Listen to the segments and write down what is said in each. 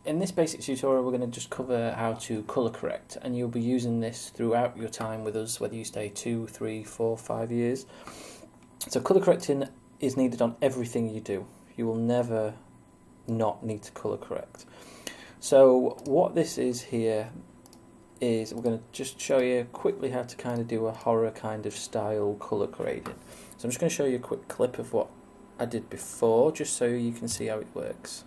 in this basic tutorial we're going to just cover how to colour correct, and you'll be using this throughout your time with us, whether you stay 2, 3, 4, 5 years. So colour correcting is needed on everything you do. You will never not need to colour correct. So what this is here is we're going to just show you quickly how to kind of do a horror kind of style colour grading. So I'm just going to show you a quick clip of what I did before, just so you can see how it works.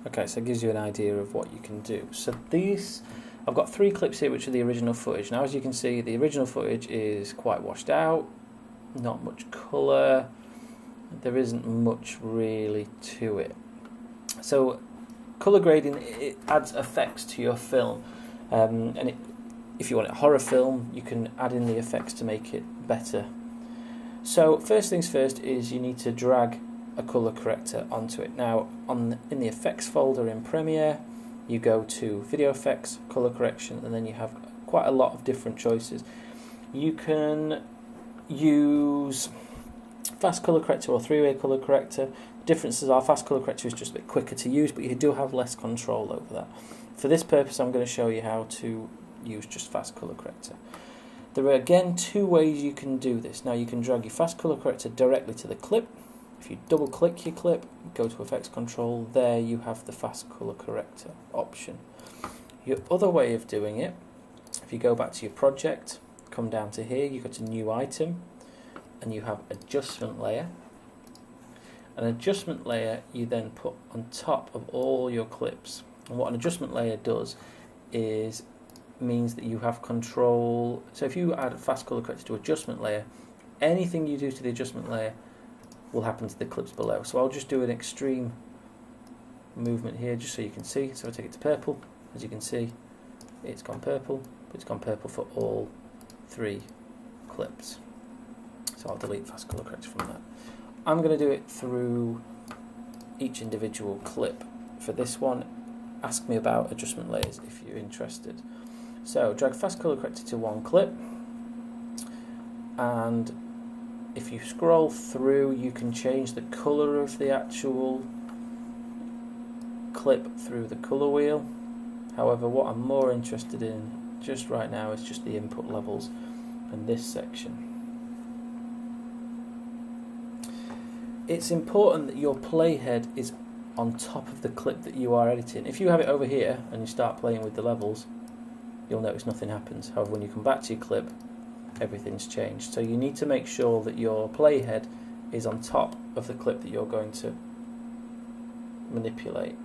Okay, so it gives you an idea of what you can do. So I've got 3 clips here which are the original footage. Now as you can see, the original footage is quite washed out, not much colour, there isn't much really to it. So colour grading, it adds effects to your film, and if you want a horror film, you can add in the effects to make it better. So first things first is you need to drag a colour corrector onto it. Now in the effects folder in Premiere, you go to video effects, colour correction, and then you have quite a lot of different choices. You can use fast colour corrector or 3-way colour corrector. The differences are fast colour corrector is just a bit quicker to use, but you do have less control over that. For this purpose I'm going to show you how to use just fast colour corrector. There are again 2 ways you can do this. Now you can drag your fast colour corrector directly to the clip. If you double click your clip, go to effects control, there you have the fast colour corrector option. Your other way of doing it, if you go back to your project, come down to here, you go to new item, and you have adjustment layer. An adjustment layer you then put on top of all your clips. And what an adjustment layer does is means that you have control. So if you add a fast colour corrector to adjustment layer, anything you do to the adjustment layer will happen to the clips below. So I'll just do an extreme movement here just so you can see. So I take it to purple, as you can see it's gone purple, but it's gone purple for all 3 clips. So I'll delete fast colour corrector from that. I'm going to do it through each individual clip. For this one, ask me about adjustment layers if you're interested. So drag fast colour corrector to one clip, and if you scroll through, you can change the colour of the actual clip through the colour wheel. However, what I'm more interested in just right now is just the input levels and this section. It's important that your playhead is on top of the clip that you are editing. If you have it over here and you start playing with the levels, you'll notice nothing happens. However, when you come back to your clip, everything's changed. So you need to make sure that your playhead is on top of the clip that you're going to manipulate.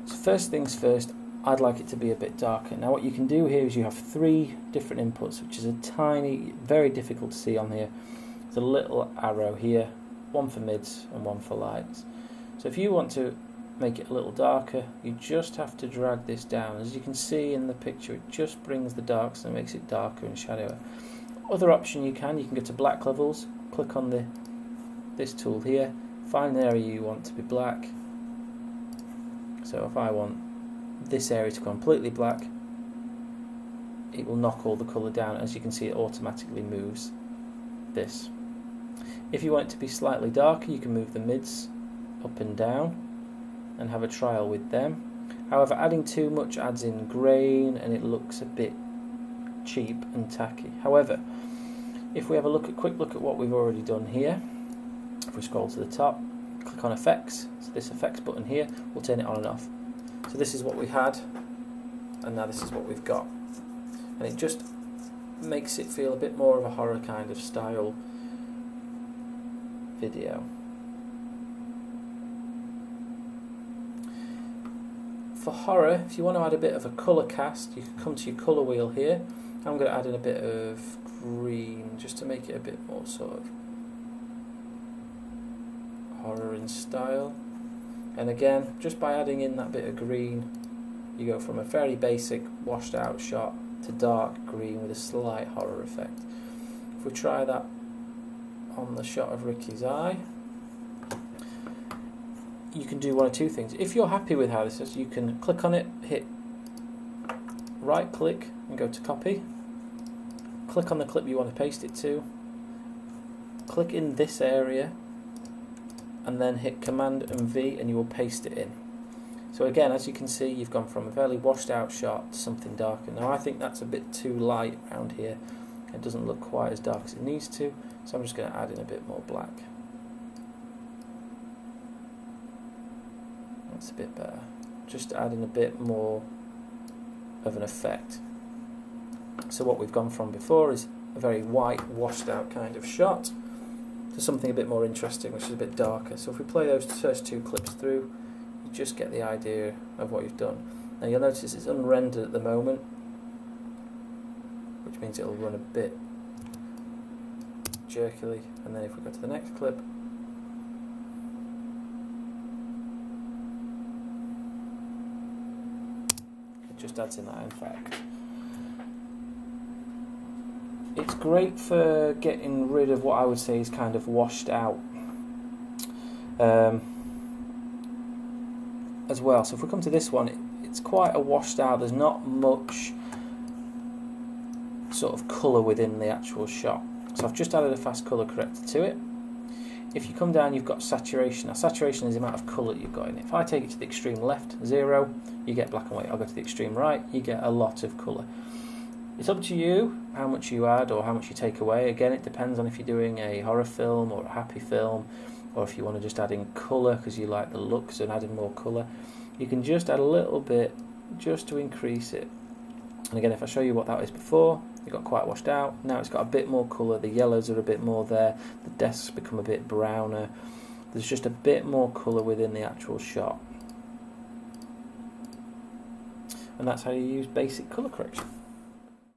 So first things first, I'd like it to be a bit darker. Now what you can do here is you have 3 different inputs, which is a tiny, very difficult to see on here. There's a little arrow here, one for mids and one for lights. So if you want to make it a little darker, you just have to drag this down. As you can see in the picture, it just brings the darks and makes it darker and shallower. Other option you can go to black levels, click on this tool here, find an area you want to be black. So if I want this area to go completely black, it will knock all the colour down. As you can see, it automatically moves this. If you want it to be slightly darker, you can move the mids up and down and have a trial with them. However, adding too much adds in grain and it looks a bit cheap and tacky. However, if we have a quick look at what we've already done here, if we scroll to the top, click on effects, so this effects button here will turn it on and off. So this is what we had, and now this is what we've got, and it just makes it feel a bit more of a horror kind of style video. For horror, if you want to add a bit of a colour cast, you can come to your colour wheel here. I'm going to add in a bit of green just to make it a bit more sort of horror in style. And again, just by adding in that bit of green, you go from a very basic washed out shot to dark green with a slight horror effect. If we try that on the shot of Ricky's eye, you can do one of two things. If you're happy with how this is, you can click on it, hit right click and go to copy, click on the clip you want to paste it to, click in this area and then hit Command and V and you will paste it in. So again, as you can see, you've gone from a fairly washed out shot to something darker. Now I think that's a bit too light around here. It doesn't look quite as dark as it needs to, so I'm just going to add in a bit more black. That's a bit better. Just add in a bit more of an effect. So what we've gone from before is a very white, washed out kind of shot to something a bit more interesting, which is a bit darker. So if we play those first two clips through, you just get the idea of what you've done. Now you'll notice it's unrendered at the moment, which means it'll run a bit jerkily, and then if we go to the next clip, it just adds in that effect. It's great for getting rid of what I would say is kind of washed out as well. So if we come to this one, it's quite a washed out, there's not much sort of colour within the actual shot. So I've just added a fast colour corrector to it. If you come down, you've got saturation. Now saturation is the amount of colour you've got in it. If I take it to the extreme left, 0, you get black and white. I'll go to the extreme right, you get a lot of colour. It's up to you how much you add or how much you take away. Again, it depends on if you're doing a horror film or a happy film, or if you want to just add in colour because you like the looks and adding more colour. You can just add a little bit just to increase it. And again, if I show you what that is before, it got quite washed out. Now it's got a bit more colour, the yellows are a bit more there, the desks become a bit browner. There's just a bit more colour within the actual shot. And that's how you use basic colour correction.